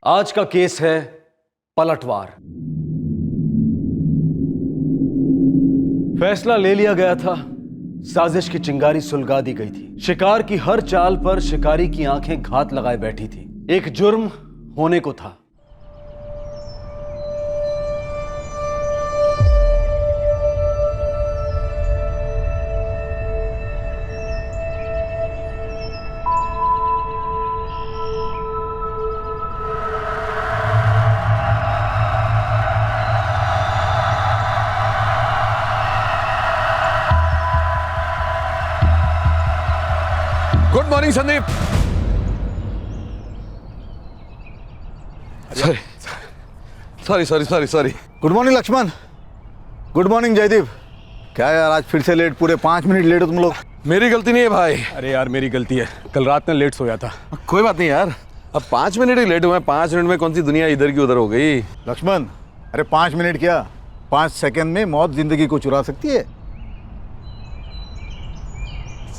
आज का केस है पलटवार। फैसला ले लिया गया था, साजिश की चिंगारी सुलगा दी गई थी। शिकार की हर चाल पर शिकारी की आंखें घात लगाए बैठी थी। एक जुर्म होने को था। Good morning Sandeep. Sorry. Good morning Laxman. Good morning Jaydeep. क्या यार आज फिर से लेट, पूरे 5 मिनट लेट हो तुम लोग। मेरी गलती नहीं है भाई। अरे यार मेरी गलती है, कल रात में लेट सोया था। कोई बात नहीं यार, अब 5 मिनट ही लेट हुए हैं। 5 मिनट में कौन सी दुनिया इधर की उधर हो गई। लक्ष्मण अरे 5 मिनट क्या, 5 सेकंड में मौत जिंदगी को चुरा सकती है।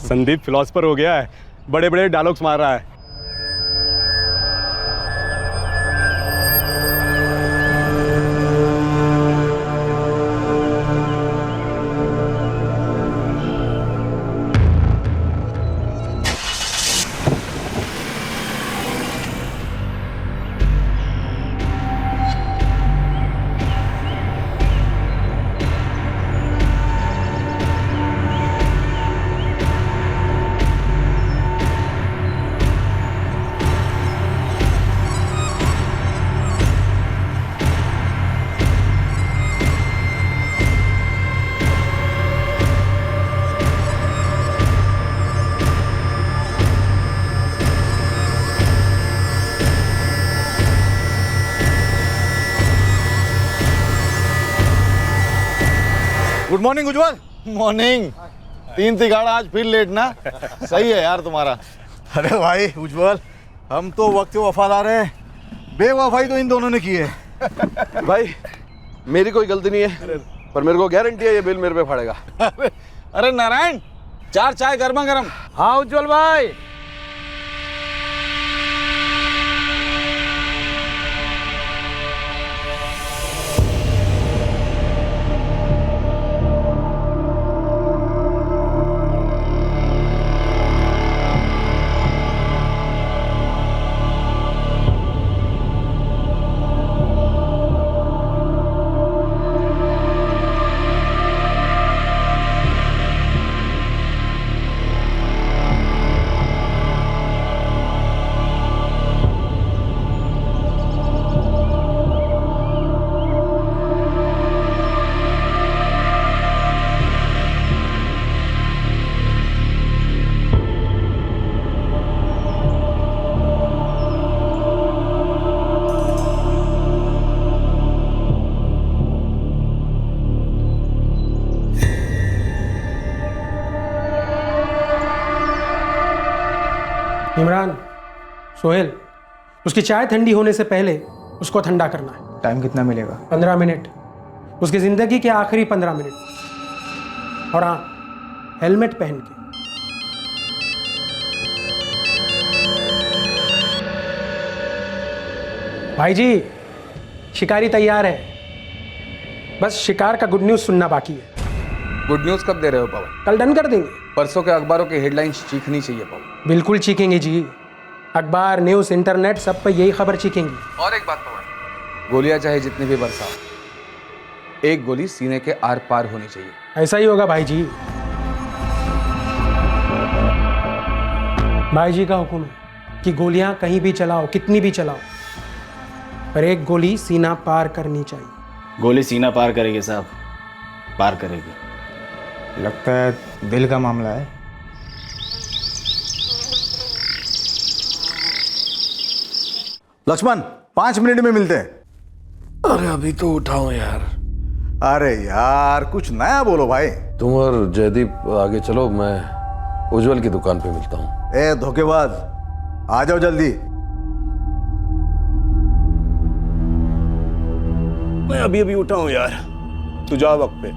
संदीप फिलोसफर हो गया है, बड़े बड़े डायलॉग्स मार रहा है। गुड मॉर्निंग उज्जवल। मॉर्निंग। 3 तिगाड़ा आज फिर लेट ना। सही है यार तुम्हारा। अरे भाई उज्जवल, हम तो वक्त के वफादार हैं, बेवफाई तो इन दोनों ने की है। भाई मेरी कोई गलती नहीं है, पर मेरे को गारंटी है ये बिल मेरे पे पड़ेगा। अरे नारायण, 4 चाय गर्मा गर्म। हाँ उज्जवल भाई। इमरान, सोहेल, उसकी चाय ठंडी होने से पहले उसको ठंडा करना है। टाइम कितना मिलेगा? 15 मिनट, उसकी ज़िंदगी के आखिरी 15 मिनट। और हाँ, हेलमेट पहन के। भाई जी, शिकारी तैयार है, बस शिकार का गुड न्यूज़ सुनना बाकी है। गुड न्यूज़ कब दे रहे हो पवन? कल डन कर देंगे। परसों के अखबारों की हेडलाइंस चीखनी चाहिए पवन। बिल्कुल चीखेंगे जी, अखबार, न्यूज़, इंटरनेट सब पे यही खबर चीखेंगी। और एक बात पवन, गोलियां चाहे जितनी भी बरसाओ, एक गोली सीने के आर पार होनी चाहिए। ऐसा ही होगा भाई जी। भाई जी का हुक्म है कि गोलियां कहीं भी चलाओ, कितनी भी चलाओ, पर एक गोली सीना पार करनी चाहिए। गोली सीना पार करेगी साहब, पार करेगी। लगता है दिल का मामला है। लक्ष्मण 5 मिनट में मिलते हैं। अरे अभी तो उठाओ यार। अरे यार कुछ नया बोलो भाई। तुम और जयदीप आगे चलो, मैं उज्जवल की दुकान पे मिलता हूँ। ए धोखेबाज, आ जाओ जल्दी। मैं अभी अभी उठा हूँ यार, तू जा वक्त पे।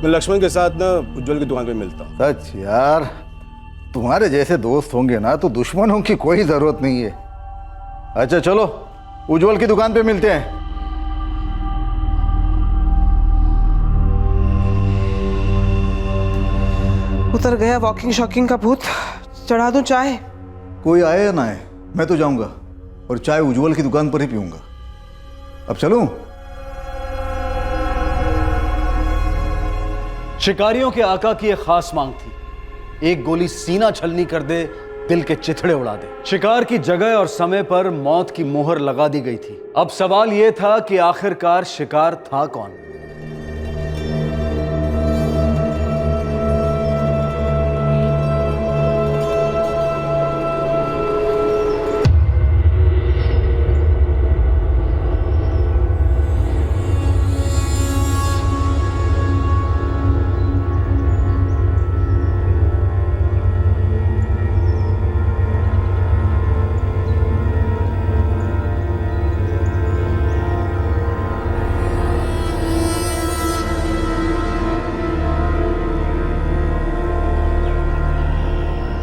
मैं लक्ष्मण के साथ ना उज्जवल की दुकान पे मिलता हूँ। सच यार, तुम्हारे जैसे दोस्त होंगे ना तो दुश्मनों की कोई जरूरत नहीं है। अच्छा चलो उज्जवल की दुकान पे मिलते हैं। उतर गया वॉकिंग शॉकिंग का भूत। चढ़ा दूं चाय? कोई आए या ना आए, मैं तो जाऊंगा और चाय उज्जवल की दुकान पर ही पीऊंगा। अब चलूं? शिकारियों के आका की एक खास मांग थी, एक गोली सीना छलनी कर दे, दिल के चिथड़े उड़ा दे। शिकार की जगह और समय पर मौत की मोहर लगा दी गई थी। अब सवाल यह था कि आखिरकार शिकार था कौन?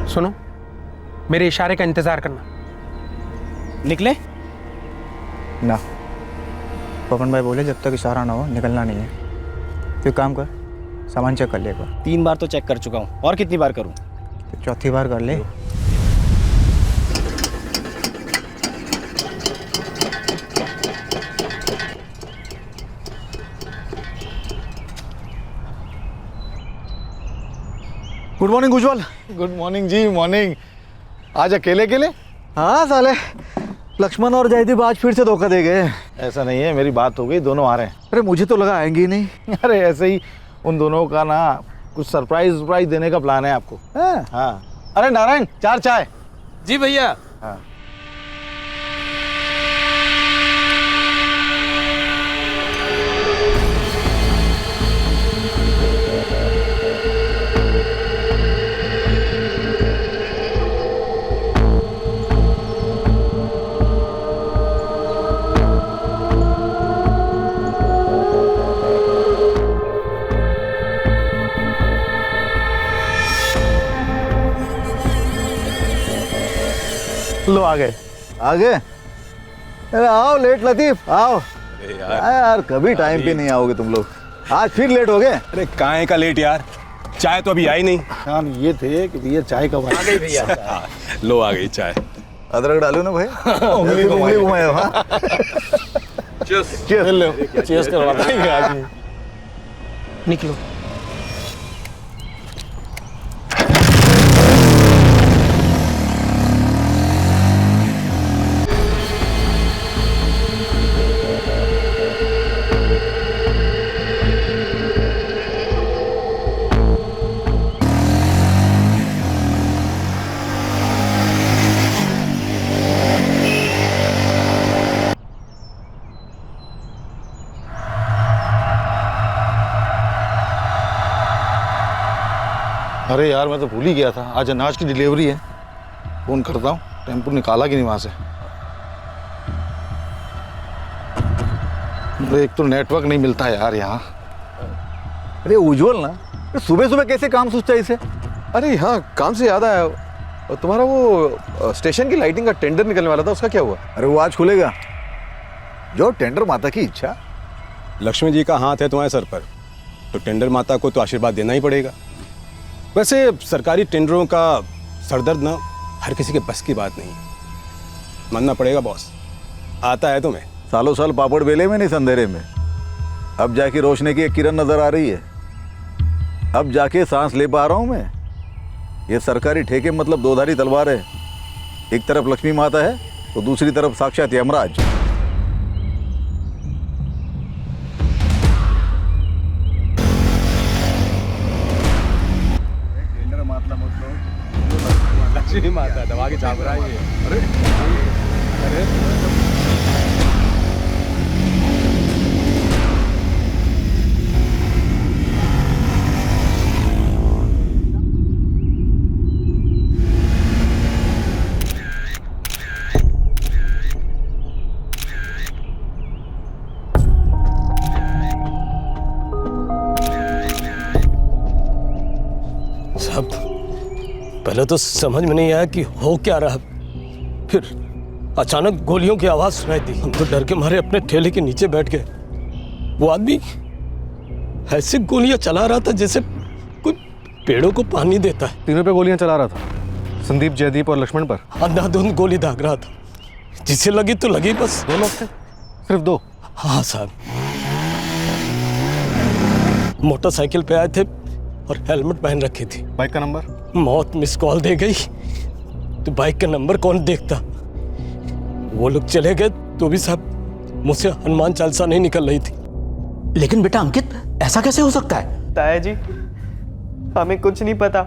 सुनो, मेरे इशारे का इंतजार करना। निकले? ना, पवन भाई बोले जब तक इशारा ना हो निकलना नहीं है। तो एक काम कर, सामान चेक कर ले एक बार। 3 बार तो चेक कर चुका हूँ, और कितनी बार करूँ? तो चौथी बार कर ले। गुड मॉर्निंग उज्जवल। गुड मॉर्निंग जी, मॉर्निंग। आज अकेले अकेले? हाँ साले, लक्ष्मण और जयदीप आज फिर से धोखा दे गए। ऐसा नहीं है, मेरी बात हो गई, दोनों आ रहे हैं। अरे मुझे तो लगा आएंगे ही नहीं। अरे ऐसे ही उन दोनों का ना कुछ सरप्राइज देने का प्लान है आपको। हाँ। हाँ। अरे नारायण, 4 चाय। जी भैया। हाँ। लो आ गए। आ गए? अरे आओ लेट लतीफ, आओ। यार कभी टाइम पे नहीं आओगे तुम लोग, आज फिर लेट हो गए। अरे काहे का लेट यार, चाय तो अभी आई नहीं। हाँ ये थे कि भैया चाय कब आ गई भैया। लो आ गई चाय। अदरक डालो ना भाई। उंगली घुमाए हो। हाँ चीयर्स करवा। निकलो। अरे यार मैं तो भूल ही गया था, आज अनाज की डिलीवरी है। फोन करता हूँ, टेम्पो निकाला कि नहीं वहाँ से। एक तो नेटवर्क नहीं मिलता है यार यहाँ। अरे उज्जवल ना, सुबह सुबह कैसे काम सोचता है इसे? अरे हाँ, काम से याद आया, तुम्हारा वो स्टेशन की लाइटिंग का टेंडर निकलने वाला था, उसका क्या हुआ? अरे वो आज खुलेगा। जो टेंडर माता की इच्छा। लक्ष्मी जी का हाथ है तुम्हारे सर पर, तो टेंडर माता को तो आशीर्वाद देना ही पड़ेगा। वैसे सरकारी टेंडरों का सरदर्द ना हर किसी के बस की बात नहीं, मानना पड़ेगा बॉस। आता है तुम्हें। सालों साल पापड़ बेले में नहीं, संधेरे में। अब जाके रोशनी की एक किरण नजर आ रही है, अब जाके सांस ले पा रहा हूं मैं। ये सरकारी ठेके मतलब दोधारी तलवार है, एक तरफ लक्ष्मी माता है तो दूसरी तरफ साक्षात यमराज। लक्ष्मी माता दबा के चाप रहा है ये। अरे अरे साहब, पहले तो समझ में नहीं आया कि हो क्या रहा, फिर अचानक गोलियों की आवाज सुनाई दी। हम तो डर के मारे अपने ठेले के नीचे बैठ गए। वो आदमी ऐसे गोलियां चला रहा था जैसे कोई पेड़ों को पानी देता है। तीनों पे गोलियां चला रहा था, संदीप, जयदीप और लक्ष्मण पर। अंधाधुंध गोली दाग रहा था, जिसे लगी तो लगी बस। 2 लोग थे, सिर्फ 2? हाँ साहब, मोटरसाइकिल पे आए थे और हेलमेट पहन रखी थी। बाइक का नंबर? मौत मिस कॉल दे गई तो बाइक का नंबर कौन देखता। वो लोग चले गए तो भी साहब मुझसे हनुमान चालीसा नहीं निकल रही थी। लेकिन बेटा अंकित, ऐसा कैसे हो सकता है? ताया जी, हमें कुछ नहीं पता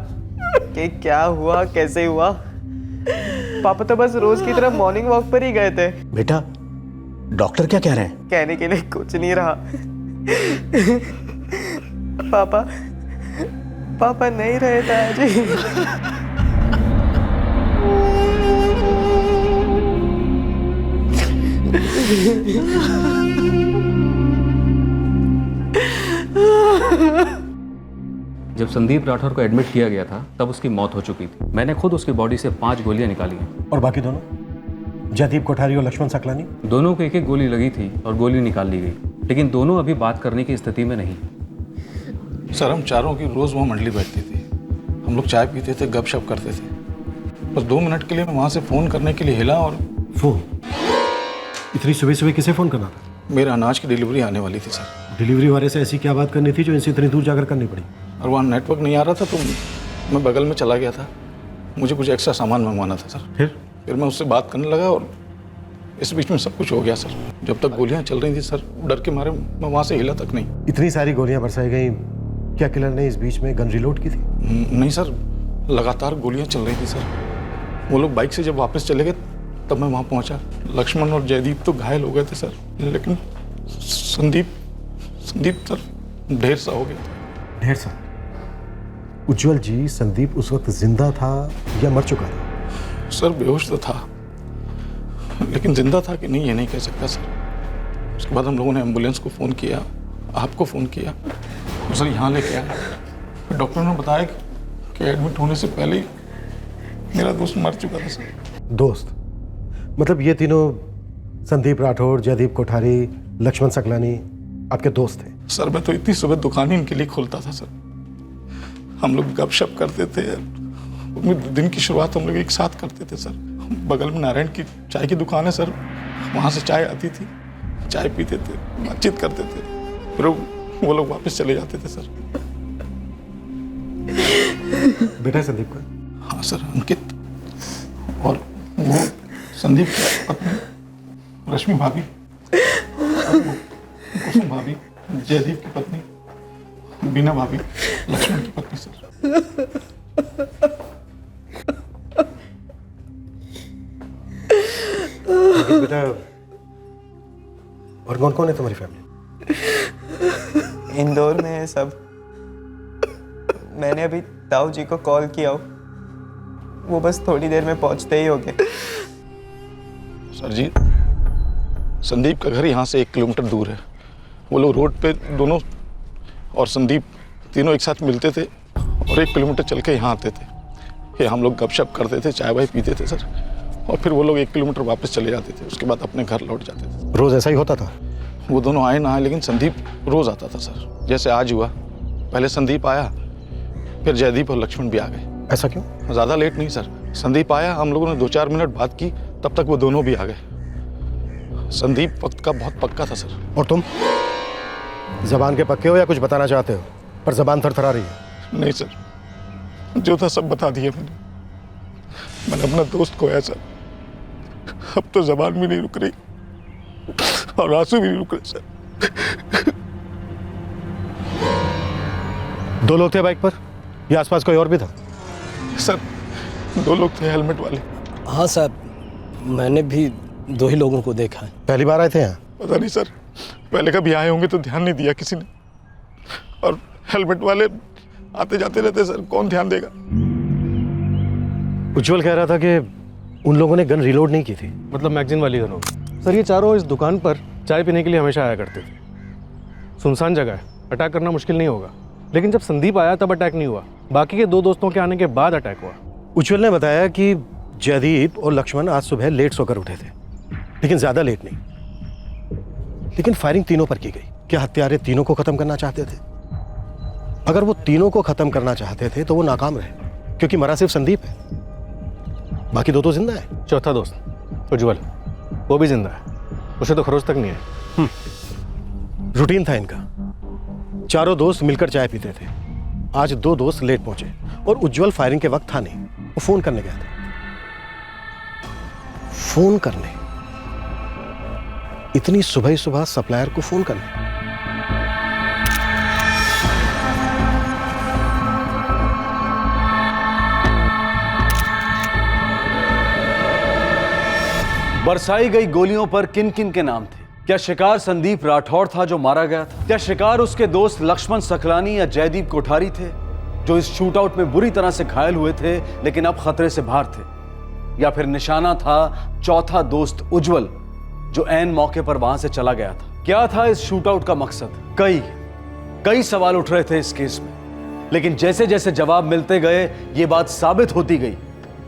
कि क्या हुआ, कैसे हुआ। पापा तो बस रोज की तरह मॉर्निंग वॉक पर ही गए थे। बेटा, डॉक्टर क्या कह रहे हैं? कहने के लिए कुछ नहीं रहा। पापा नहीं रहे ताया जी। जब संदीप राठौर को एडमिट किया गया था तब उसकी मौत हो चुकी थी। मैंने खुद उसकी बॉडी से 5 गोलियां निकाली हैं। और बाकी दोनों, जयदीप कोठारी और लक्ष्मण सकलानी? दोनों को 1-1 गोली लगी थी और गोली निकाल ली गई, लेकिन दोनों अभी बात करने की स्थिति में नहीं। सर, हम चारों की रोज़ वहाँ मंडली बैठती थी। हम लोग चाय पीते थे, गपशप करते थे। बस 2 मिनट के लिए मैं वहाँ से फ़ोन करने के लिए हिला और... फ़ोन? इतनी सुबह सुबह किसे फ़ोन करना था? मेरा अनाज की डिलीवरी आने वाली थी सर। डिलीवरी वाले से ऐसी क्या बात करनी थी जो इनसे इतनी दूर जाकर करनी पड़ी? और वहाँ नेटवर्क नहीं आ रहा था तो मैं बगल में चला गया था। मुझे कुछ एक्स्ट्रा सामान मंगवाना था सर। फिर मैं उससे बात करने लगा और इस बीच में सब कुछ हो गया सर। जब तक गोलियाँ चल रही थी सर, डर के मारे मैं वहाँ से हिला तक नहीं। इतनी सारी गोलियाँ बरसाई गई, क्या किलर ने इस बीच में गन रिलोड की थी? नहीं सर, लगातार गोलियाँ चल रही थी सर। वो लोग बाइक से जब वापस चले गए तब मैं वहाँ पहुँचा। लक्ष्मण और जयदीप तो घायल हो गए थे सर, लेकिन संदीप सर ढेर सा हो गया। ढेर सा? उज्जवल जी, संदीप उस वक्त जिंदा था या मर चुका था? सर बेहोश तो था, लेकिन जिंदा था कि नहीं ये नहीं कह सकता सर। उसके बाद हम लोगों ने एम्बुलेंस को फ़ोन किया, आपको फ़ोन किया, सर यहाँ लेके आए। फिर डॉक्टर ने बताया कि एडमिट होने से पहले ही मेरा दोस्त मर चुका था सर। दोस्त? मतलब ये तीनों, संदीप राठौर, जयदीप कोठारी, लक्ष्मण सकलानी, आपके दोस्त थे? सर मैं तो इतनी सुबह दुकान ही इनके लिए खोलता था सर। हम लोग गपशप करते थे, दिन की शुरुआत हम लोग एक साथ करते थे सर। बगल में नारायण की चाय की दुकान है सर, वहाँ से चाय आती थी, चाय पीते थे, बातचीत करते थे, फिर वो लोग वापस चले जाते थे सर। बेटा संदीप का? हाँ सर, अंकित। और वो संदीप की पत्नी रश्मि भाभी, कुसुम भाभी, जयदीप की पत्नी बीना भाभी, लक्ष्मण की पत्नी सर। बेटा, और कौन कौन है तुम्हारी फैमिली? इंदौर में है सब। मैंने अभी ताऊ जी को कॉल किया, वो बस थोड़ी देर में पहुंचते ही हो गए। सर जी, संदीप का घर यहाँ से 1 किलोमीटर दूर है। वो लोग रोड पे दोनों और संदीप तीनों एक साथ मिलते थे और 1 किलोमीटर चल के यहाँ आते थे। ये हम लोग गपशप करते थे, चाय वाय पीते थे सर, और फिर वो लोग 1 किलोमीटर वापस चले जाते थे। उसके बाद अपने घर लौट जाते थे। रोज ऐसा ही होता था? वो दोनों आए ना आए, लेकिन संदीप रोज आता था सर। जैसे आज हुआ, पहले संदीप आया, फिर जयदीप और लक्ष्मण भी आ गए। ऐसा क्यों? ज़्यादा लेट नहीं सर, संदीप आया, हम लोगों ने 2-4 मिनट बात की, तब तक वो दोनों भी आ गए। संदीप वक्त का बहुत पक्का था सर। और तुम जबान के पक्के हो या कुछ बताना चाहते हो, पर जबान थरथरा रही है? नहीं सर, जो था सब बता दिया मैंने अपना दोस्त खोया सर। अब तो जबान भी नहीं रुक रही और आंसू भी नहीं रुक रहे सर। 2 लोग थे बाइक पर या आसपास कोई और भी था? सर 2 लोग थे हेलमेट वाले। हाँ साहब, मैंने भी 2 ही लोगों को देखा है। पहली बार आए थे यहाँ? पता नहीं सर, पहले कभी आए होंगे तो ध्यान नहीं दिया किसी ने। और हेलमेट वाले आते जाते रहते सर, कौन ध्यान देगा। उज्जवल कह रहा था कि उन लोगों ने गन रिलोड नहीं की थी। मतलब मैगजीन वाली गन होगी। सर ये चारों इस दुकान पर चाय पीने के लिए हमेशा आया करते थे। सुनसान जगह है, अटैक करना मुश्किल नहीं होगा। लेकिन जब संदीप आया तब अटैक नहीं हुआ, बाकी के 2 दोस्तों के आने के बाद अटैक हुआ। उज्जवल ने बताया कि जयदीप और लक्ष्मण आज सुबह लेट सोकर उठे थे। लेकिन ज्यादा लेट नहीं। लेकिन फायरिंग तीनों पर की गई। क्या हत्यारे तीनों को खत्म करना चाहते थे? अगर वो तीनों को खत्म करना चाहते थे तो वो नाकाम रहे, क्योंकि मरा सिर्फ संदीप है, बाकी दो तो जिंदा है। चौथा दोस्त उज्जवल, वो भी जिंदा है, उसे तो खरोच तक नहीं है। रूटीन था इनका। चारों दोस्त मिलकर चाय पीते थे। आज दो दोस्त लेट पहुंचे और उज्जवल फायरिंग के वक्त था नहीं, वो फोन करने गया था। फोन करने, इतनी सुबह सुबह सप्लायर को फोन करने। बरसाई गई गोलियों पर किन किन के नाम थे? क्या शिकार संदीप राठौड़ था जो मारा गया था? क्या शिकार उसके दोस्त लक्ष्मण सकलानी या जयदीप कोठारी थे जो इस शूटआउट में बुरी तरह से घायल हुए थे लेकिन अब खतरे से बाहर थे? या फिर निशाना था चौथा दोस्त उज्जवल जो ऐन मौके पर वहां से चला गया था? क्या था इस शूटआउट का मकसद? कई सवाल उठ रहे थे इस केस में, लेकिन जैसे जैसे जवाब मिलते गए ये बात साबित होती गई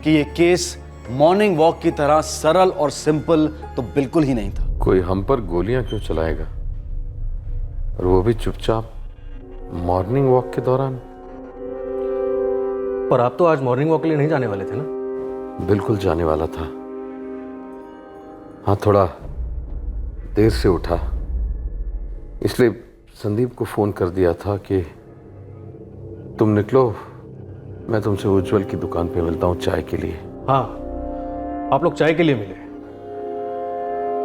कि ये केस मॉर्निंग वॉक की तरह सरल और सिंपल तो बिल्कुल ही नहीं था। कोई हम पर गोलियां क्यों चलाएगा, और वो भी चुपचाप मॉर्निंग वॉक के दौरान? पर आप तो आज मॉर्निंग वॉक के लिए नहीं जाने वाले थे ना? बिल्कुल जाने वाला था। हाँ, थोड़ा देर से उठा, इसलिए संदीप को फोन कर दिया था कि तुम निकलो, मैं तुमसे उज्जवल की दुकान पे मिलता हूँ चाय के लिए। हाँ, आप लोग चाय के लिए मिले,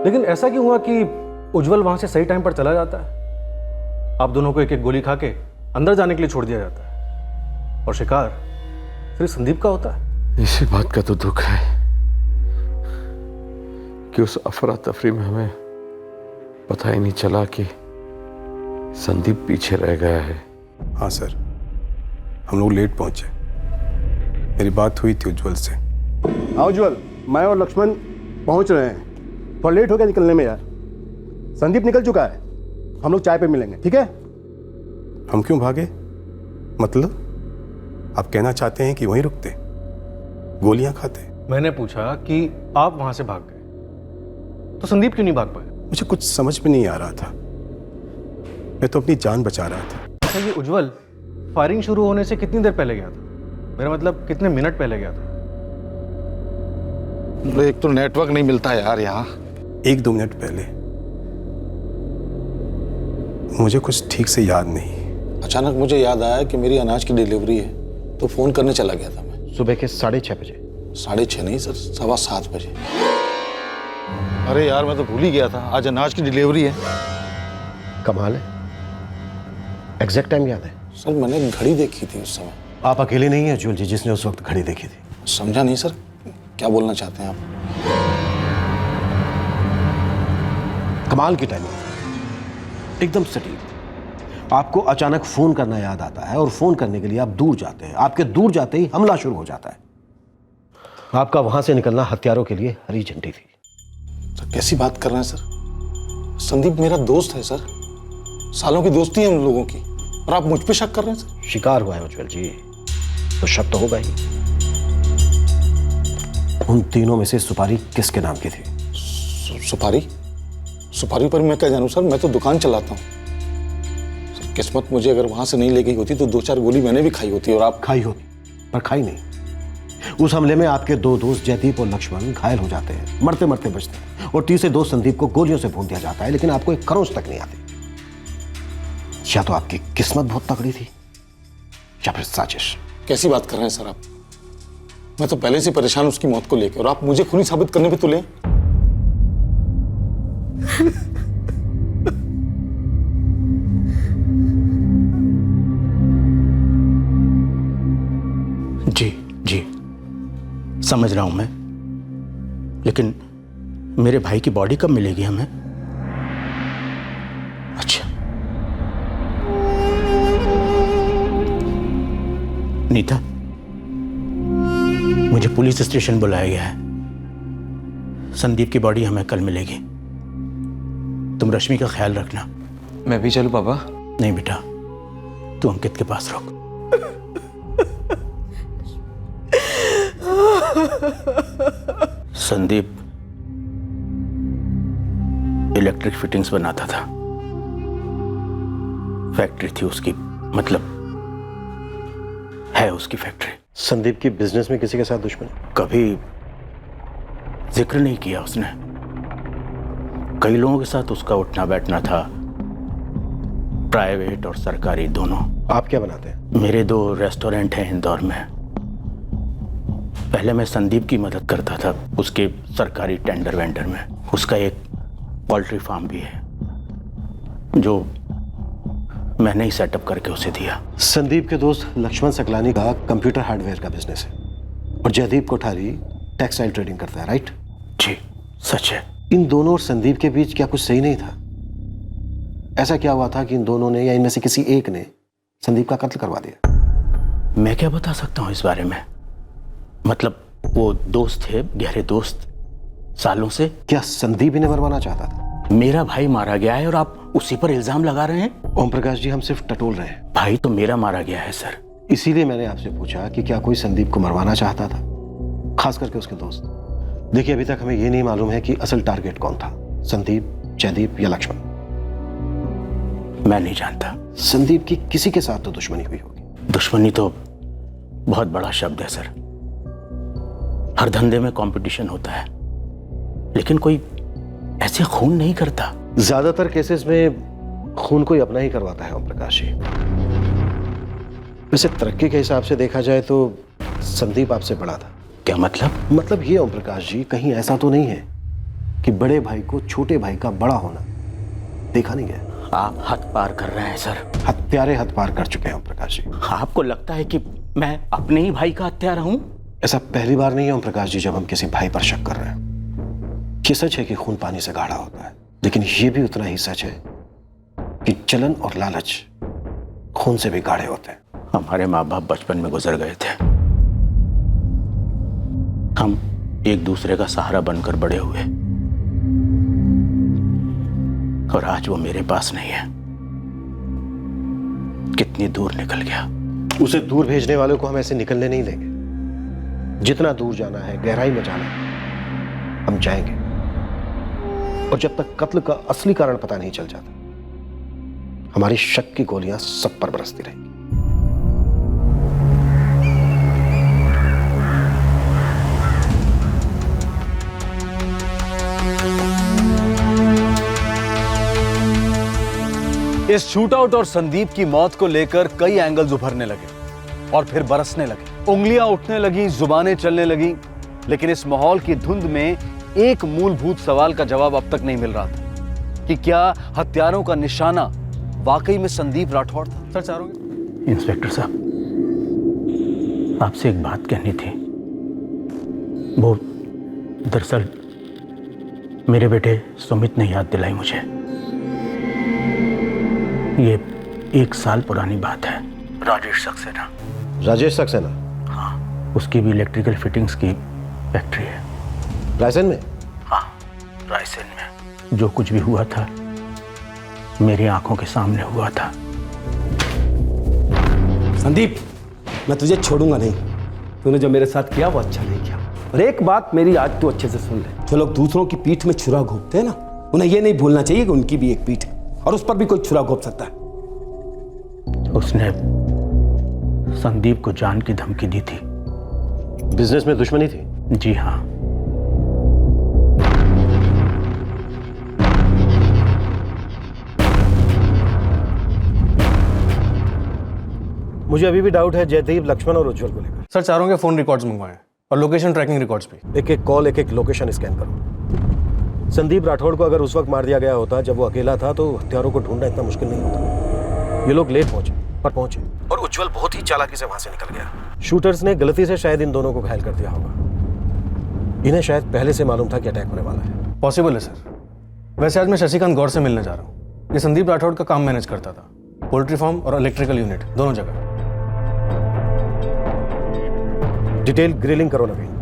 लेकिन ऐसा क्यों हुआ कि उज्जवल वहां से सही टाइम पर चला जाता है, आप दोनों को एक एक गोली खा के अंदर जाने के लिए छोड़ दिया जाता है, और शिकार सिर्फ संदीप का होता है? इसी बात का तो दुख है कि उस अफरा तफरी में हमें पता ही नहीं चला कि संदीप पीछे रह गया है। हाँ सर, हम लोग लेट पहुंचे। मेरी बात हुई थी उज्जवल से। हाँ उज्जवल, मैं और लक्ष्मण पहुंच रहे हैं। थोड़ा लेट हो गया निकलने में यार। संदीप निकल चुका है, हम लोग चाय पे मिलेंगे, ठीक है? हम क्यों भागे? मतलब आप कहना चाहते हैं कि वहीं रुकते, गोलियां खाते? मैंने पूछा कि आप वहां से भाग गए तो संदीप क्यों नहीं भाग पाए? मुझे कुछ समझ में नहीं आ रहा था, मैं तो अपनी जान बचा रहा था। अच्छा, ये उज्जवल फायरिंग शुरू होने से कितनी देर पहले गया था? मेरा मतलब कितने मिनट पहले गया था? एक तो नेटवर्क नहीं मिलता यार यहाँ। 1-2 मिनट पहले, मुझे कुछ ठीक से याद नहीं। अचानक मुझे याद आया कि मेरी अनाज की डिलीवरी है, तो फोन करने चला गया था मैं। सुबह के 6:30 बजे। 6:30 नहीं सर, 7:15 बजे। अरे यार, मैं तो भूल ही गया था, आज अनाज की डिलीवरी है। कमाल है, एग्जैक्ट टाइम याद है। सर मैंने घड़ी देखी थी उस समय। आप अकेले नहीं हैं उज्जवल जी जिसने उस वक्त घड़ी देखी थी। समझा नहीं सर, क्या बोलना चाहते हैं आप? कमाल की टाइमिंग, एकदम सटीक। आपको अचानक फोन करना याद आता है और फोन करने के लिए आप दूर जाते हैं। आपके दूर जाते ही हमला शुरू हो जाता है। आपका वहां से निकलना हथियारों के लिए हरी झंडी थी। सर कैसी बात कर रहे हैं सर? संदीप मेरा दोस्त है सर, सालों की दोस्ती है हम लोगों की, और आप मुझ पे शक कर रहे हैं सर? शिकार हुआ है उज्जवल जी, तो शक तो होगा ही। उन तीनों में से सुपारी किसके नाम की थी? सुपारी? सुपारी पर मैं क्या जानूं सर, मैं तो दुकान चलाता हूं सर। किस्मत मुझे अगर वहां से नहीं ले गई होती तो 2-4 गोली मैंने भी खाई होती। और आप? खाई होती, पर खाई नहीं। उस हमले में आपके दो दोस्त जयदीप और लक्ष्मण घायल हो जाते हैं, मरते मरते बचते हैं, और तीसरे दोस्त संदीप को गोलियों से भून दिया जाता है, लेकिन आपको एक खरोंच तक नहीं आती। या तो आपकी किस्मत बहुत तगड़ी थी या फिर साजिश। कैसी बात कर रहे हैं सर आप? मैं तो पहले से परेशान उसकी मौत को लेकर, और आप मुझे खूनी साबित करने पे तुले। जी समझ रहा हूं मैं, लेकिन मेरे भाई की बॉडी कब मिलेगी हमें? अच्छा, नीता, मुझे पुलिस स्टेशन बुलाया गया है। संदीप की बॉडी हमें कल मिलेगी। तुम रश्मि का ख्याल रखना। मैं भी चलूं पापा? नहीं बेटा, तू अंकित के पास रुक। संदीप इलेक्ट्रिक फिटिंग्स बनाता था। फैक्ट्री थी उसकी, मतलब है उसकी फैक्ट्री। संदीप की बिजनेस में किसी के साथ दुश्मनी? कभी जिक्र नहीं किया उसने। कई लोगों के साथ उसका उठना बैठना था, प्राइवेट और सरकारी दोनों। आप क्या बनाते हैं? मेरे 2 रेस्टोरेंट हैं इंदौर में। पहले मैं संदीप की मदद करता था उसके सरकारी टेंडर वेंडर में। उसका एक पोल्ट्री फार्म भी है जो मैंने ही सेटअप करके उसे दिया। संदीप के दोस्त लक्ष्मण सकलानी का कंप्यूटर हार्डवेयर का बिजनेस है और जयदीप कोठारी टेक्सटाइल ट्रेडिंग करता है, राइट? जी सच है। इन दोनों और संदीप के बीच क्या कुछ सही नहीं था? ऐसा क्या हुआ था कि इन दोनों ने या इनमें से किसी एक ने संदीप का कत्ल करवा दिया? मैं क्या बता सकता हूँ इस बारे में? मतलब वो दोस्त थे, गहरे दोस्त सालों से। क्या संदीप इन्हें मरवाना चाहता था? मेरा भाई मारा गया है और आप उसी पर इल्जाम लगा रहे हैं? ओम प्रकाश जी, हम सिर्फ टटोल रहे हैं। भाई तो मेरा मारा गया है सर। इसीलिए मैंने आपसे पूछा कि क्या कोई संदीप को मरवाना चाहता था, खास करके उसके दोस्त। देखिए, अभी तक हमें यह नहीं मालूम है कि असल टारगेट कौन था, संदीप, जयदीप या लक्ष्मण। मैं नहीं जानता। संदीप की किसी के साथ तो दुश्मनी हुई होगी। दुश्मनी तो बहुत बड़ा शब्द है सर। हर धंधे में कंपटीशन होता है, लेकिन कोई ऐसे खून नहीं करता। ज्यादातर केसेस में खून कोई अपना ही करवाता है ओम प्रकाश जी। वैसे तरक्की के हिसाब से देखा जाए तो संदीप आपसे बड़ा था। क्या मतलब? मतलब ये ओम प्रकाश जी, कहीं ऐसा तो नहीं है कि बड़े भाई को छोटे भाई का बड़ा होना देखा नहीं गया। आप हद पार कर रहे हैं सर। हत्यारे हद पार कर चुके हैं ओम प्रकाश जी। आपको लगता है कि मैं अपने ही भाई का हत्यारा हूं? ऐसा पहली बार नहीं है ओम प्रकाश जी जब हम किसी भाई पर शक कर रहे हैं। ये सच है कि खून पानी से गाढ़ा होता है, लेकिन ये भी उतना ही सच है कि जलन और लालच खून से भी गाढ़े होते हैं। हमारे माँ बाप बचपन में गुजर गए थे। हम एक दूसरे का सहारा बनकर बड़े हुए, और आज वो मेरे पास नहीं है। कितनी दूर निकल गया। उसे दूर भेजने वालों को हम ऐसे निकलने नहीं देंगे। जितना दूर जाना है, गहराई में जाना है, हम जाएंगे। और जब तक कत्ल का असली कारण पता नहीं चल जाता, हमारी शक की गोलियां सब पर बरसती रहेंगी। इस शूटआउट और संदीप की मौत को लेकर कई एंगल्स उभरने लगे और फिर बरसने लगे। उंगलियां उठने लगी, जुबानें चलने लगी, लेकिन इस माहौल की धुंध में एक मूलभूत सवाल का जवाब अब तक नहीं मिल रहा था कि क्या हत्यारों का निशाना वाकई में संदीप राठौड़ था। सर चारों इंस्पेक्टर साहब, आपसे एक बात कहनी थी। वो दरअसल मेरे बेटे सुमित ने याद दिलाई मुझे। ये 1 साल पुरानी बात है। राजेश सक्सेना। राजेश सक्सेना? हाँ, उसकी भी इलेक्ट्रिकल फिटिंग्स की फैक्ट्री है। रायसेन में? हाँ, रायसेन में। जो कुछ भी हुआ था मेरी आंखों के सामने हुआ था। संदीप, मैं तुझे छोड़ूंगा नहीं। तूने जो मेरे साथ किया वो अच्छा नहीं किया। और एक बात मेरी आज तू अच्छे से सुन ले। जो लोग दूसरों की पीठ में छुरा घोंपते हैं ना, उन्हें यह नहीं भूलना चाहिए कि उनकी भी एक पीठ है और उस पर भी कोई छुरा घोंप सकता है। उसने संदीप को जान की धमकी दी थी। बिजनेस में दुश्मनी थी? जी हाँ। मुझे अभी भी डाउट है जयदीप, लक्ष्मण और उज्जवल को लेकर। सर चारों के फोन रिकॉर्ड्स मंगवाए और लोकेशन ट्रैकिंग रिकॉर्ड्स भी। एक एक कॉल, एक एक लोकेशन स्कैन करो। संदीप राठौड़ को अगर उस वक्त मार दिया गया होता जब वो अकेला था, तो हत्यारों को ढूंढना इतना मुश्किल नहीं होता। ये लोग लेट पहुंचे, पर पहुंचे, और उज्जवल बहुत ही चालाकी से वहां से निकल गया। शूटर्स ने गलती से शायद इन दोनों को घायल कर दिया होगा। इन्हें शायद पहले से मालूम था कि अटैक होने वाला है। पॉसिबल है सर। वैसे आज मैं शशिकांत गौर से मिलने जा रहा हूँ। ये संदीप राठौड़ का काम मैनेज करता था, पोल्ट्री फार्म और इलेक्ट्रिकल यूनिट दोनों जगह। डिटेल ग्रिलिंग करो नवीन।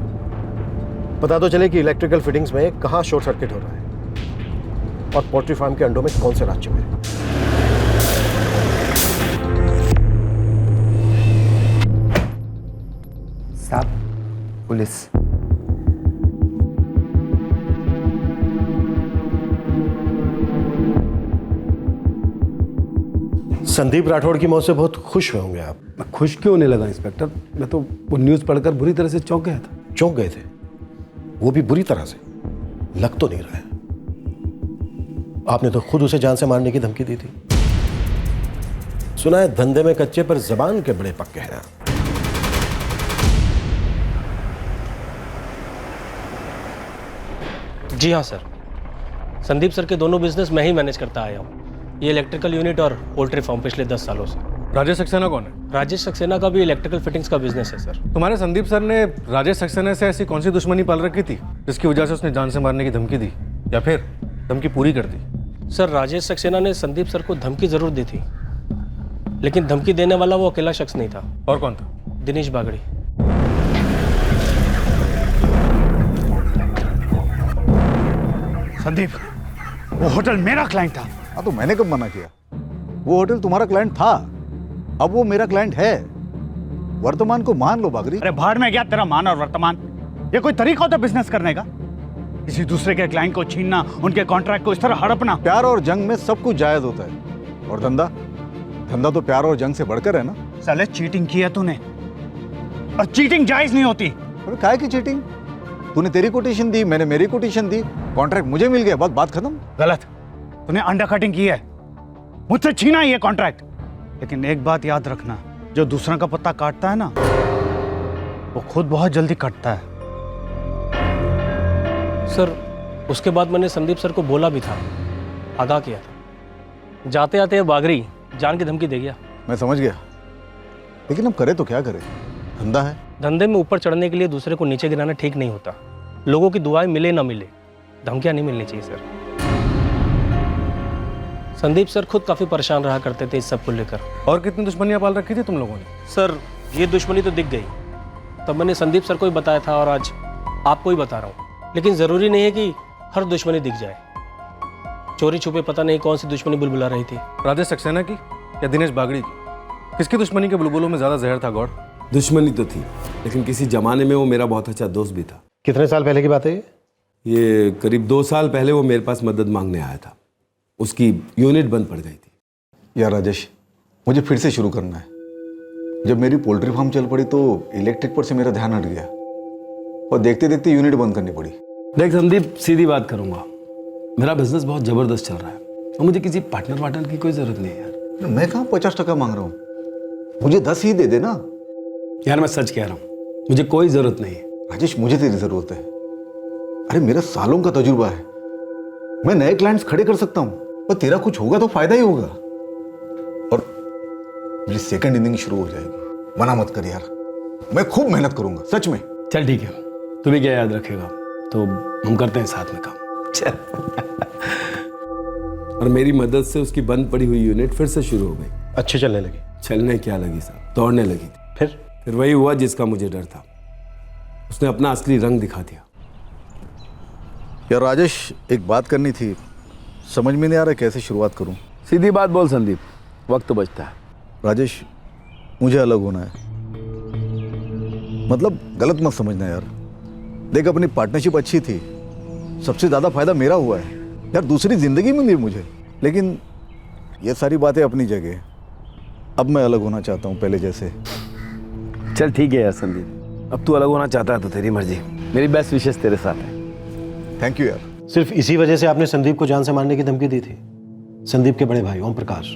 पता तो चले कि इलेक्ट्रिकल फिटिंग्स में कहां शॉर्ट सर्किट हो रहा है और पोल्ट्री फार्म के अंडों में कौन से राज छिपे हैं। साहब, पुलिस। संदीप राठौड़ की मौत से बहुत खुश हुए होंगे आप। मैं खुश क्यों होने लगा इंस्पेक्टर? मैं तो वो न्यूज़ पढ़कर बुरी तरह से चौंक गया था। चौंक गए थे? वो भी बुरी तरह से? लग तो नहीं रहा है। आपने तो खुद उसे जान से मारने की धमकी दी थी। सुना है धंधे में कच्चे पर जबान के बड़े पक्के हैं। जी हाँ सर, संदीप सर के दोनों बिजनेस मैं ही मैनेज करता आया हूँ। ये इलेक्ट्रिकल यूनिट और पोल्ट्री फार्म पिछले 10 सालों से। राजेश सक्सेना कौन है? राजेश सक्सेना का भी इलेक्ट्रिकल फिटिंग्स का बिजनेस है सर। तुम्हारे संदीप सर ने राजेश सक्सेना से ऐसी कौन सी दुश्मनी पाल रखी थी जिसकी वजह से उसने जान से मारने की धमकी दी, या फिर धमकी पूरी कर दी? सर, राजेश सक्सेना ने संदीप सर को धमकी जरूर दी थी, लेकिन धमकी देने वाला वो अकेला शख्स नहीं था। और कौन था? दिनेश बागड़ी। संदीप, वो होटल मेरा क्लाइंट था। हाँ, तो मैंने कब मना किया? वो होटल तुम्हारा क्लाइंट था, अब वो मेरा क्लाइंट है। वर्तमान को मान लो बागरी। अरे भाड़ में गया तेरा मान और वर्तमान। ये कोई तरीका होता बिजनेस करने का? किसी दूसरे के क्लाइंट को छीनना, उनके कॉन्ट्रैक्ट को इस तरह हड़पना। प्यार और जंग में सब कुछ जायज होता है। और धंधा तो प्यार और जंग से बढ़कर है ना। साले चीटिंग की है तूने, और चीटिंग जायज नहीं होती। अरे काहे की चीटिंग? तूने तेरी कोटेशन दी, मैंने मेरी कोटेशन दी, कॉन्ट्रैक्ट मुझे मिल गया, बस बात खत्म। गलत। तूने अंडरकटिंग की है, मुझसे छीना ये कॉन्ट्रैक्ट। लेकिन एक बात याद रखना, जो दूसरा का पत्ता काटता है ना, वो खुद बहुत जल्दी कटता है। सर, उसके बाद मैंने संदीप सर को बोला भी था, आगाह किया था। जाते आते बागरी जान की धमकी दे गया। मैं समझ गया, लेकिन अब करे तो क्या करे? धंधा है। धंधे में ऊपर चढ़ने के लिए दूसरे को नीचे गिराना ठीक नहीं होता। लोगों की दुआएं मिले ना मिले, धमकियां नहीं मिलनी चाहिए सर। संदीप सर खुद काफी परेशान रहा करते थे इस सब को लेकर। और कितनी दुश्मनियां पाल रखी थी तुम लोगों ने? सर, ये दुश्मनी तो दिख गई, तब मैंने संदीप सर को ही बताया था और आज आपको ही बता रहा हूँ। लेकिन जरूरी नहीं है कि हर दुश्मनी दिख जाए। चोरी छुपे पता नहीं कौन सी दुश्मनी बुलबुला रही थी। राजेश सक्सेना की या दिनेश बागड़ी की? किसकी दुश्मनी के बुलबुलों में ज्यादा जहर था गौड़? दुश्मनी तो थी, लेकिन किसी जमाने में वो मेरा बहुत अच्छा दोस्त भी था। कितने साल पहले की बात है ये? करीब 2 साल पहले वो मेरे पास मदद मांगने आया था। उसकी यूनिट बंद पड़ गई थी। यार राजेश, मुझे फिर से शुरू करना है। जब मेरी पोल्ट्री फार्म चल पड़ी तो इलेक्ट्रिक पर से मेरा ध्यान हट गया और देखते देखते यूनिट बंद करनी पड़ी। देख संदीप, सीधी बात करूंगा, मेरा बिजनेस बहुत जबरदस्त चल रहा है और मुझे किसी पार्टनर की कोई जरूरत नहीं है यार। मैं कहाँ 50% मांग रहा हूँ, मुझे 10 ही दे देना। यार मैं सच कह रहा हूँ, मुझे कोई जरूरत नहीं है। राजेश, मुझे तेरी जरूरत है। अरे मेरा सालों का तजुर्बा है, मैं नए क्लाइंट्स खड़े कर सकता हूँ, पर तेरा कुछ होगा तो फायदा ही होगा। और मेरी सेकंड इनिंग शुरू हो जाएगी। मना मत कर यार, मैं खूब मेहनत करूंगा सच में। चल ठीक है, तू भी क्या याद रखेगा, तो हम करते हैं साथ में काम। चल। और मेरी मदद से उसकी बंद पड़ी हुई यूनिट फिर से शुरू हो गई। अच्छी चलने लगी? चलने क्या लगी साहब, दौड़ने लगी थी। फिर वही हुआ जिसका मुझे डर था, उसने अपना असली रंग दिखा दिया। यार राजेश, एक बात करनी थी, समझ में नहीं आ रहा कैसे शुरुआत करूं। सीधी बात बोल संदीप, वक्त तो बचता है। राजेश, मुझे अलग होना है। मतलब गलत मत समझना यार। देख, अपनी पार्टनरशिप अच्छी थी, सबसे ज़्यादा फायदा मेरा हुआ है यार, दूसरी ज़िंदगी मिली मुझे। लेकिन ये सारी बातें अपनी जगह, अब मैं अलग होना चाहता हूँ पहले जैसे। चल ठीक है यार संदीप, अब तू अलग होना चाहता है तो तेरी मर्जी, मेरी बेस्ट विशेष तेरे साथ है। थैंक यू यार। सिर्फ इसी वजह से आपने संदीप को जान से मारने की धमकी दी थी? संदीप के बड़े भाई ओम प्रकाश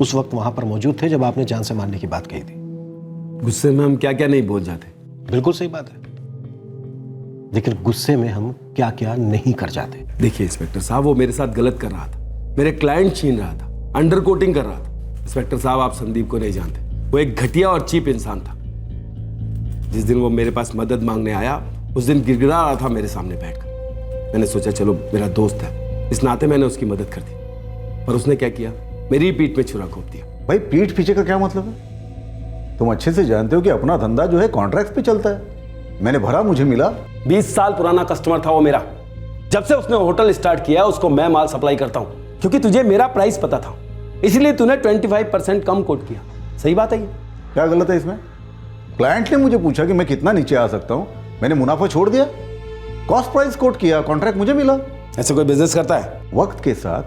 उस वक्त वहां पर मौजूद थे जब आपने जान से मारने की बात कही थी। गुस्से में हम क्या क्या नहीं बोल जाते। बिल्कुल सही बात है, लेकिन गुस्से में हम क्या क्या नहीं कर जाते। देखिए इंस्पेक्टर साहब, वो मेरे साथ गलत कर रहा था, मेरे क्लाइंट छीन रहा था, अंडर कोटिंग कर रहा था। इंस्पेक्टर साहब, आप संदीप को नहीं जानते, वो एक घटिया और चीप इंसान था। जिस दिन वो मेरे पास मदद मांगने आया, उस दिन गिड़गिड़ा रहा था मेरे सामने बैठकर। मैंने सोचा चलो मेरा दोस्त है, इस नाते मैंने उसकी मदद कर दी, पर उसने क्या किया, मेरी पीठ में छुरा घोंप दिया। भाई, पीठ पीछे का क्या मतलब है? तुम अच्छे से जानते हो कि अपना धंधा जो है कॉन्ट्रैक्ट पे चलता है। मैंने भरा, मुझे मिला। 20 साल पुराना कस्टमर था वो मेरा। जब से उसने होटल स्टार्ट किया उसको मैं माल सप्लाई करता हूं, क्योंकि तुझे मेरा प्राइस पता था, इसलिए तूने 25% कम कोट किया। सही बात है ये? क्या गलत है इसमें? क्लाइंट ने मुझे पूछा कि मैं कितना नीचे आ सकता हूं, मैंने मुनाफा छोड़ दिया, कॉस्ट प्राइस कोट किया, कॉन्ट्रैक्ट मुझे मिला। ऐसे कोई बिजनेस करता है? वक्त के साथ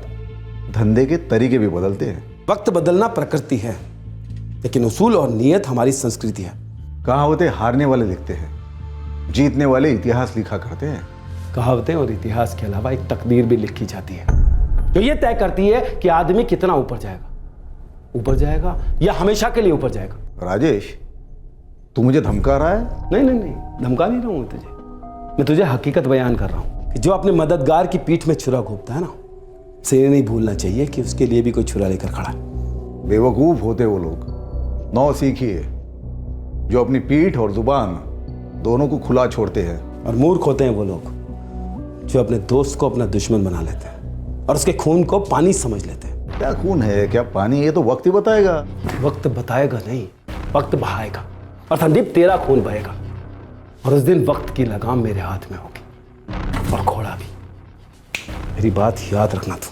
धंधे के तरीके भी बदलते हैं। वक्त बदलना प्रकृति है, लेकिन उसूल और नीयत हमारी संस्कृति है। कहावतें हारने वाले लिखते हैं, जीतने वाले इतिहास लिखा करते हैं। कहावतें और इतिहास के अलावा एक तकदीर भी लिखी जाती है जो ये तय करती है कि आदमी कितना ऊपर जाएगा या हमेशा के लिए ऊपर जाएगा। राजेश, तू मुझे धमका रहा है? नहीं, धमका नहीं रहा हूं मैं तुझे हकीकत बयान कर रहा हूं कि जो अपने मददगार की पीठ में छुरा घोंपता है ना, उसे ये नहीं भूलना चाहिए कि उसके लिए भी कोई छुरा लेकर खड़ा है। बेवकूफ होते वो लोग, नौ सीखिए, जो अपनी पीठ और जुबान दोनों को खुला छोड़ते हैं। और मूर्ख होते हैं वो लोग जो अपने दोस्त को अपना दुश्मन बना लेते हैं और उसके खून को पानी समझ लेते हैं। क्या खून है, क्या पानी, ये तो वक्त ही बताएगा। वक्त बताएगा नहीं, वक्त बहाएगा। और संदीप, तेरा खून बहेगा और उस दिन वक्त की लगाम मेरे हाथ में होगी और घोड़ा भी। मेरी बात याद रखना तू।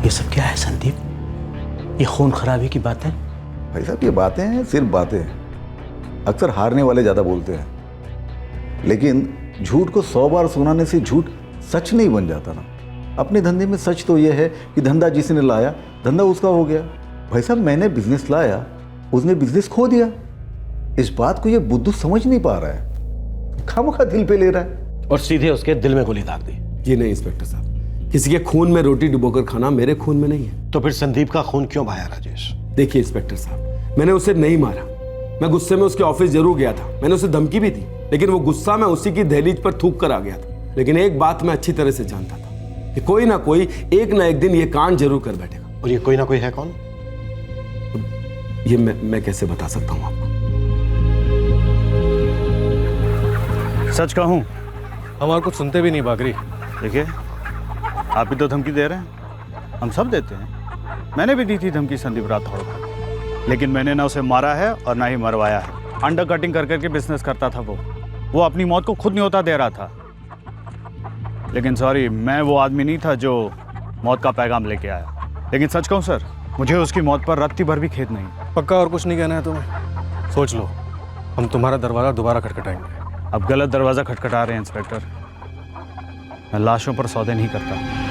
ये सब क्या है संदीप? ये खून खराबी की बातें? भाई साहब, ये बातें हैं, सिर्फ बातें हैं। अक्सर हारने वाले ज्यादा बोलते हैं, लेकिन झूठ को 100 बार सुनाने से झूठ सच नहीं बन जाता ना। अपने धंधे में सच तो यह है कि धंधा जिसने लाया धंधा उसका हो गया। भाई साहब, मैंने बिजनेस लाया, उसने बिजनेस खो दिया। इस बात को ये बुद्धू समझ नहीं पा रहा है, खामखा दिल पे ले रहा है और सीधे उसके दिल में गोली दाग दी। जी नहीं इंस्पेक्टर साहब, किसी के खून में रोटी डुबोकर खाना मेरे खून में नहीं है। तो फिर संदीप का खून क्यों बहाया राजेश? देखिए इंस्पेक्टर साहब, मैंने उसे नहीं मारा। मैं गुस्से में उसके ऑफिस जरूर गया था, मैंने उसे धमकी भी दी, लेकिन वो गुस्सा मैं उसी की दहलीज पर थूक कर आ गया था। लेकिन एक बात मैं अच्छी तरह से जानता था कि कोई ना कोई एक ना एक दिन ये कांड जरूर कर बैठेगा। और ये कोई ना कोई है कौन? ये मैं कैसे बता सकता हूँ आपको? सच कहूं, हमारे कुछ सुनते भी नहीं बागरी। देखिए, आप भी तो धमकी दे रहे हैं, हम सब देते हैं। मैंने भी दी थी धमकी संदीप राठौड़ को, लेकिन मैंने ना उसे मारा है और ना ही मरवाया है। अंडर कटिंग कर करके बिजनेस करता था वो अपनी मौत को खुद न्योता दे रहा था। लेकिन सॉरी, मैं वो आदमी नहीं था जो मौत का पैगाम लेके आया। लेकिन सच कहूं सर, मुझे उसकी मौत पर रत्ती भर भी खेद नहीं। पक्का और कुछ नहीं कहना है तुम्हें? सोच लो, हम तुम्हारा दरवाजा दोबारा खटखटाएंगे। अब गलत दरवाज़ा खटखटा रहे हैं इंस्पेक्टर। मैं लाशों पर सौदे नहीं करता।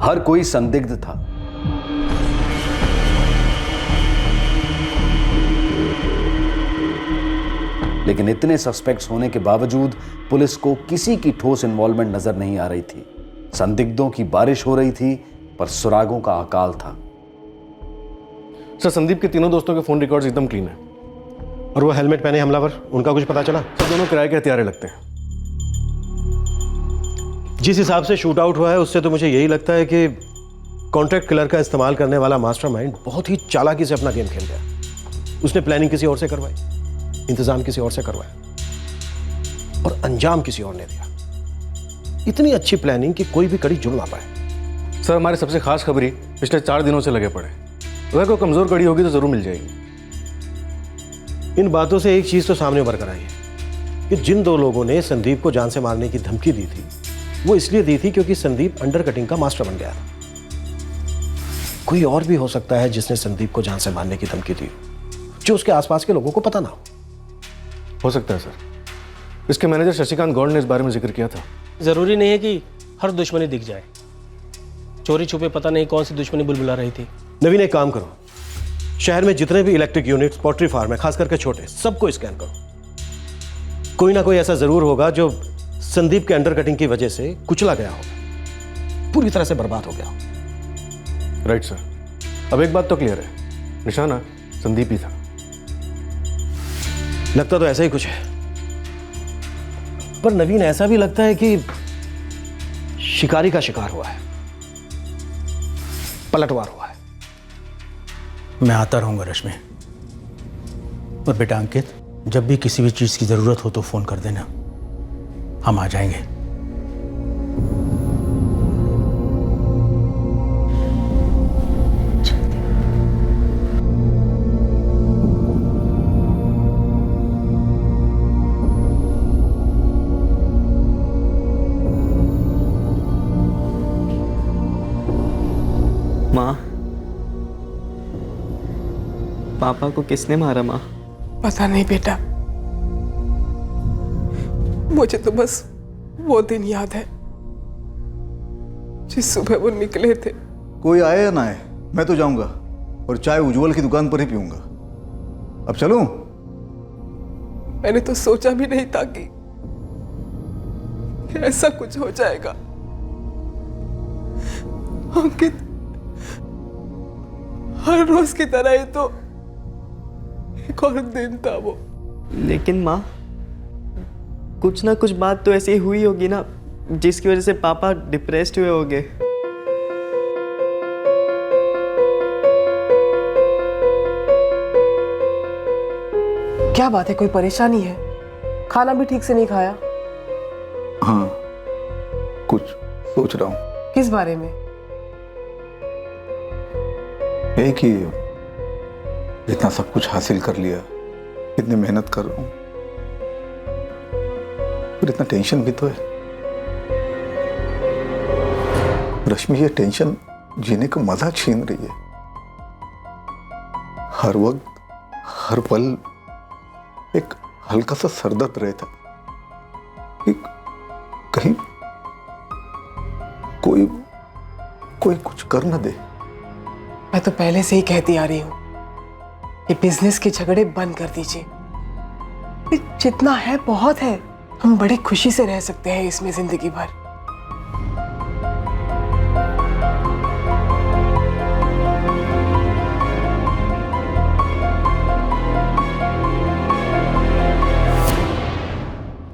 हर कोई संदिग्ध था। लेकिन इतने सस्पेक्ट्स होने के बावजूद पुलिस को किसी की ठोस इन्वॉल्वमेंट नजर नहीं आ रही थी। संदिग्धों की बारिश हो रही थी, पर सुरागों का अकाल था। सर, संदीप के तीनों दोस्तों के फोन रिकॉर्ड्स एकदम क्लीन है। और वो हेलमेट पहने हमलावर, उनका कुछ पता चला? सब दोनों किराए के हथियारे लगते हैं। जिस हिसाब से शूट आउट हुआ है, उससे तो मुझे यही लगता है कि कॉन्ट्रैक्ट किलर का इस्तेमाल करने वाला मास्टरमाइंड बहुत ही चालाकी से अपना गेम खेल गया। उसने प्लानिंग किसी और से करवाई, इंतजाम किसी और से करवाया और अंजाम किसी और ने दिया। इतनी अच्छी प्लानिंग कि कोई भी कड़ी जुड़ ना पाए। सर, हमारे सबसे खास खबरी पिछले 4 दिनों से लगे पड़े। अगर कोई कमजोर कड़ी होगी तो जरूर मिल जाएगी। इन बातों से एक चीज तो सामने उभर कर आई है कि जिन 2 लोगों ने संदीप को जान से मारने की धमकी दी थी, वो इसलिए दी थी क्योंकि संदीप अंडर कटिंग का मास्टर बन गया था। कोई और भी हो सकता है जिसने संदीप को जान से मारने की धमकी दी, जो उसके आसपास के लोगों को पता ना हो सकता है सर। इसके मैनेजर शशिकांत गौड़ ने इस बारे में जिक्र किया था। जरूरी नहीं है कि हर दुश्मनी दिख जाए। चोरी छुपे पता नहीं कौन सी दुश्मनी बुलबुला रही थी। नवीन, एक काम करो, शहर में जितने भी इलेक्ट्रिक यूनिट्स, पोल्ट्री फार्म है, खास करके छोटे, सबको स्कैन करो। कोई ना कोई ऐसा जरूर होगा जो संदीप के अंडर कटिंग की वजह से कुचला गया होगा, पूरी तरह से बर्बाद हो गया हो। Right sir. अब एक बात तो क्लियर है, निशाना संदीप ही था। लगता तो ऐसा ही कुछ है, पर नवीन ऐसा भी लगता है कि शिकारी का शिकार हुआ है, पलटवार हुआ है। मैं आता रहूंगा रश्मि। और बेटा अंकित, जब भी किसी भी चीज की जरूरत हो तो फोन कर देना, हम आ जाएंगे। माँ, पापा को किसने मारा माँ? पता नहीं बेटा, मुझे तो बस वो दिन याद है जिस सुबह वो निकले थे। कोई आए या ना आए, मैं तो जाऊंगा और चाय उज्जवल की दुकान पर ही पीऊंगा। अब चलूं? मैंने तो सोचा भी नहीं था कि ऐसा कुछ हो जाएगा। अंकित हर रोज की तरह ही तो एक और दिन था वो। लेकिन माँ, कुछ ना कुछ बात तो ऐसी हुई होगी ना जिसकी वजह से पापा डिप्रेस्ड हुए होंगे। क्या बात है, कोई परेशानी है? खाना भी ठीक से नहीं खाया? हाँ, कुछ सोच रहा हूँ। किस बारे में? यही कि इतना सब कुछ हासिल कर लिया, इतनी मेहनत कर रहा हूँ, पर इतना टेंशन भी तो है। रश्मि, ये टेंशन जीने का मजा छीन रही है। हर वक्त हर पल एक हल्का सा सरदर्द रहता कि कहीं कोई कुछ कर न दे। मैं तो पहले से ही कहती आ रही हूँ कि बिजनेस के झगड़े बंद कर दीजिए। जितना है बहुत है, हम बड़ी खुशी से रह सकते हैं इसमें जिंदगी भर।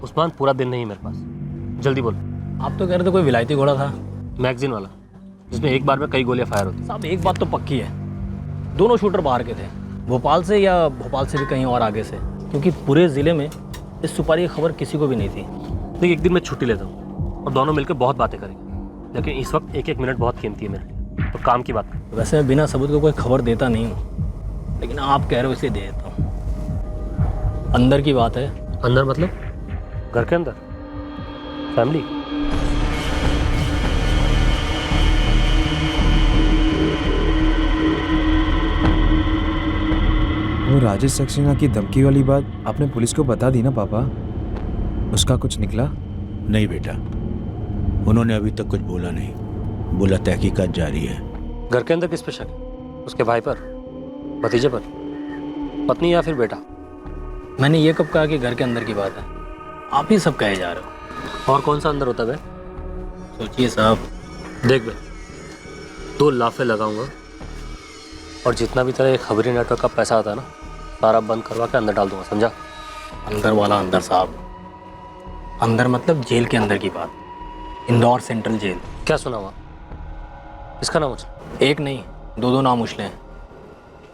उस्मान, पूरा दिन नहीं मेरे पास, जल्दी बोल। आप तो कह रहे थे कोई विलायती घोड़ा था, मैगजीन वाला, जिसमें एक बार में कई गोलियां फायर होती। साहब एक बात तो पक्की है, दोनों शूटर बाहर के थे, भोपाल से या भोपाल से भी कहीं और आगे से, क्योंकि पूरे ज़िले में इस सुपारी की खबर किसी को भी नहीं थी। देखिए, एक दिन मैं छुट्टी लेता हूँ और दोनों मिलकर बहुत बातें करेंगे, लेकिन इस वक्त एक एक मिनट बहुत कीमती है मेरे लिए, तो काम की बात करें। वैसे मैं बिना सबूत को कोई खबर देता नहीं हूँ, लेकिन आप कह रहे हो इसलिए दे देता हूँ। अंदर की बात है। अंदर मतलब? घर के अंदर? फैमिली? वो राजेश सक्सेना की धमकी वाली बात आपने पुलिस को बता दी ना पापा? उसका कुछ निकला? नहीं बेटा, उन्होंने अभी तक कुछ बोला नहीं, बोला तहकीकात जारी है। घर के अंदर किस पे शक है? उसके भाई पर, भतीजे पर, पत्नी या फिर बेटा? मैंने ये कब कहा कि घर के अंदर की बात है? आप ही सब कहे जा रहे हो। और कौन सा अंदर होता है? सोचिए साहब। देख बे, 2 लाफे लगाऊंगा और जितना भी तेरा ये खबरी नेटवर्क का पैसा आता है ना, सारा बंद करवा के अंदर डाल दूंगा, समझा? अंदर वाला अंदर साहब, अंदर मतलब जेल के अंदर की बात, इंदौर सेंट्रल जेल। क्या सुना हुआ? इसका नाम उछल? एक नहीं, 2 नाम उछले हैं।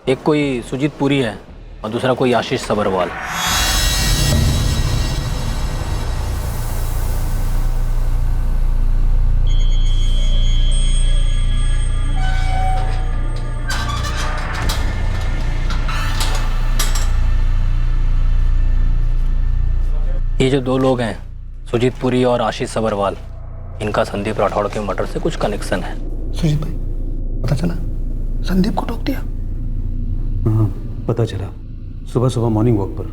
एक कोई सुजीत पुरी है और दूसरा कोई आशीष सबरवाल। ये जो 2 लोग हैं, सुजीत पुरी और आशीष सबरवाल, इनका संदीप राठौड़ के मर्डर से कुछ कनेक्शन है। सुजीत भाई, पता चला संदीप को ठोक दिया? हाँ, पता चला, सुबह सुबह मॉर्निंग वॉक पर।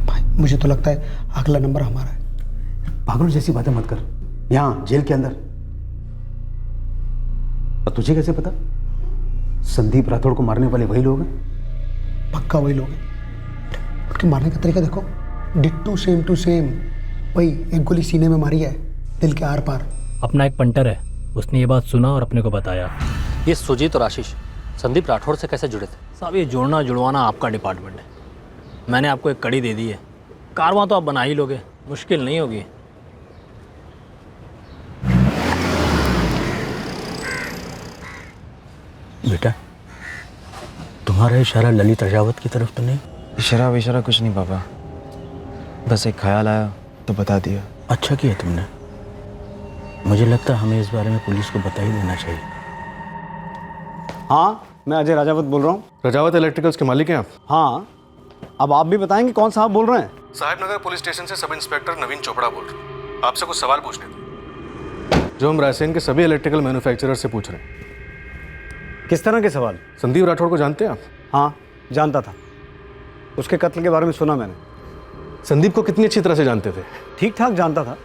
भाई मुझे तो लगता है अगला नंबर हमारा है। पागलों जैसी बातें मत कर, यहाँ जेल के अंदर। और तुझे कैसे पता? संदीप राठौड़ को मारने वाले वही लोग हैं। पक्का वही लोग हैं। उनके मारने का तरीका देखो, डिट्टू सेम टू सेम। वही एक गोली सीने में मारी है, दिल के आर पार। अपना एक पंटर है, उसने ये बात सुना और अपने को बताया। ये सुजीत और आशीष संदीप राठौड़ से कैसे जुड़े थे? साहब ये जोड़ना जुड़वाना आपका डिपार्टमेंट है। मैंने आपको एक कड़ी दे दी है, कारवां तो आप बना ही लोगे, मुश्किल नहीं होगी। बेटा, तुम्हारा इशारा ललित अजावत की तरफ तो नहीं? इशारा विशारा कुछ नहीं पापा, बस एक ख्याल आया तो बता दिया। अच्छा किया तुमने। मुझे लगता है हमें इस बारे में पुलिस को बता ही देना चाहिए। हाँ, मैं अजय राजावत बोल रहा हूँ। राजावत इलेक्ट्रिकल्स के मालिक हैं आप? हाँ, अब आप भी बताएंगे कौन साहब बोल रहे हैं? साहिबनगर पुलिस स्टेशन से सब इंस्पेक्टर नवीन चोपड़ा बोल रहे हैं। आपसे कुछ सवाल पूछने थे। जो हम रायसेन के सभी इलेक्ट्रिकल मैन्युफैक्चरर से पूछ रहे हैं। किस तरह के सवाल? संदीप राठौड़ को जानते हैं आप? हाँ, जानता था। उसके कत्ल के बारे में सुना मैंने। संदीप को कितनी अच्छी तरह से जानते थे? ठीक ठाक जानता था।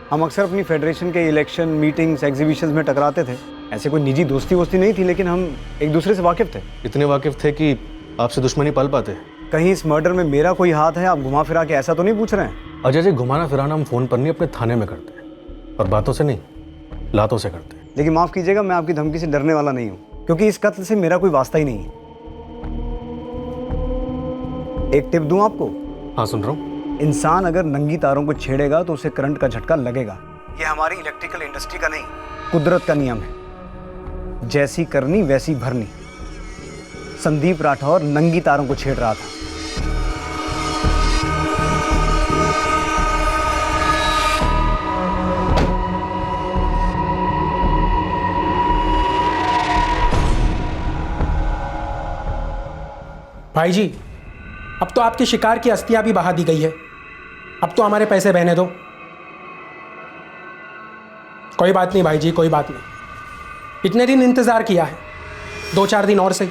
हम अक्सर अपनी फेडरेशन के इलेक्शन, मीटिंग्स, एग्जीबिशंस में टकराते थे। ऐसे कोई निजी दोस्ती वोस्ती नहीं थी, लेकिन हम एक दूसरे से वाकिफ थे। इतने वाकिफ थे कि आपसे दुश्मनी पाल पाते? कहीं इस मर्डर में मेरा कोई हाथ है? आप घुमा फिरा के ऐसा तो नहीं पूछ रहे हैं? अजय जी, घुमाना फिराना हम फोन पर नहीं, अपने थाने में करते हैं, और बातों से नहीं, लातों से करते हैं। लेकिन माफ़ कीजिएगा, मैं आपकी धमकी से डरने वाला नहीं हूँ, क्योंकि इस कत्ल से मेरा कोई वास्ता ही नहीं है। एक टिप दूं आपको? हाँ, सुन रहा हूँ। इंसान अगर नंगी तारों को छेड़ेगा तो उसे करंट का झटका लगेगा। ये हमारी इलेक्ट्रिकल इंडस्ट्री का नहीं, कुदरत का नियम है। जैसी करनी वैसी भरनी। संदीप राठौर नंगी तारों को छेड़ रहा था। भाई जी, अब तो आपके शिकार की अस्थियां भी बहा दी गई है। अब तो हमारे पैसे बहने दो। कोई बात नहीं भाई जी, कोई बात नहीं। इतने दिन इंतजार किया है, 2-4 दिन और सही।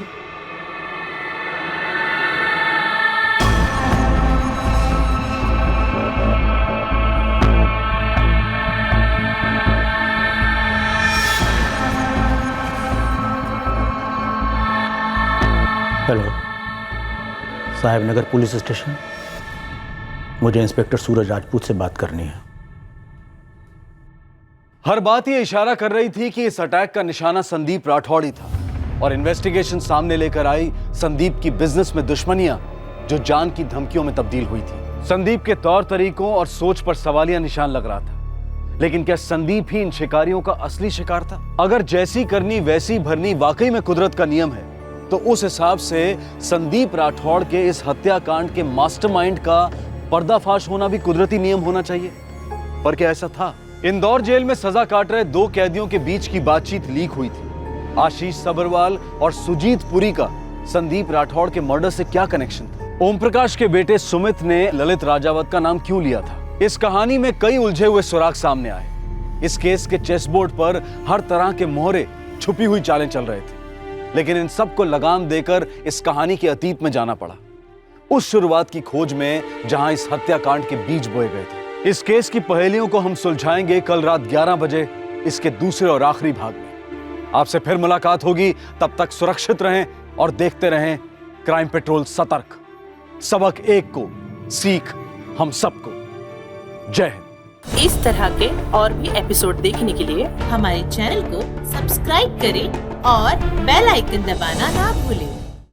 हेलो, साहेब नगर पुलिस स्टेशन। मुझे इंस्पेक्टर सूरज राजपूत से बात करनी है। हर बात ये इशारा कर रही थी कि इस अटैक का निशाना संदीप राठौड़ ही था, और इन्वेस्टिगेशन सामने लेकर आई संदीप की बिजनेस में दुश्मनियां जो जान की धमकियों में तब्दील हुई थी। संदीप के तौर तरीकों और सोच पर सवालिया निशान लग रहा था, लेकिन क्या संदीप ही इन शिकारियों का असली शिकार था? अगर जैसी करनी वैसी भरनी वाकई में कुदरत का नियम है, तो उस हिसाब से संदीप राठौड़ के इस हत्याकांड के मास्टरमाइंड का पर्दाफाश होना भी कुदरती नियम होना चाहिए। पर क्या ऐसा था? इंदौर जेल में सजा काट रहे 2 कैदियों के बीच की बातचीत लीक हुई थी। आशीष सबरवाल और सुजीत पुरी का संदीप राठौड़ के मर्डर से क्या कनेक्शन था? ओम प्रकाश के बेटे सुमित ने ललित राजावत का नाम क्यों लिया था? इस कहानी में कई उलझे हुए सुराग सामने आए। इस केस के चेसबोर्ड पर हर तरह के मोहरे, छुपी हुई चालें चल रहे थे, लेकिन इन सबको लगाम देकर इस कहानी के अतीत में जाना पड़ा, उस शुरुआत की खोज में जहां इस हत्याकांड के बीज बोए गए थे। इस केस की पहेलियों को हम सुलझाएंगे कल रात 11 बजे इसके दूसरे और आखिरी भाग में। आपसे फिर मुलाकात होगी, तब तक सुरक्षित रहें और देखते रहें क्राइम पेट्रोल सतर्क। सबक एक को, सीख हम सबको। जय हिंद। इस तरह के और भी एपिसोड देखने के लिए हमारे चैनल को सब्सक्राइब करें और बेल आइकन दबाना ना भूलें।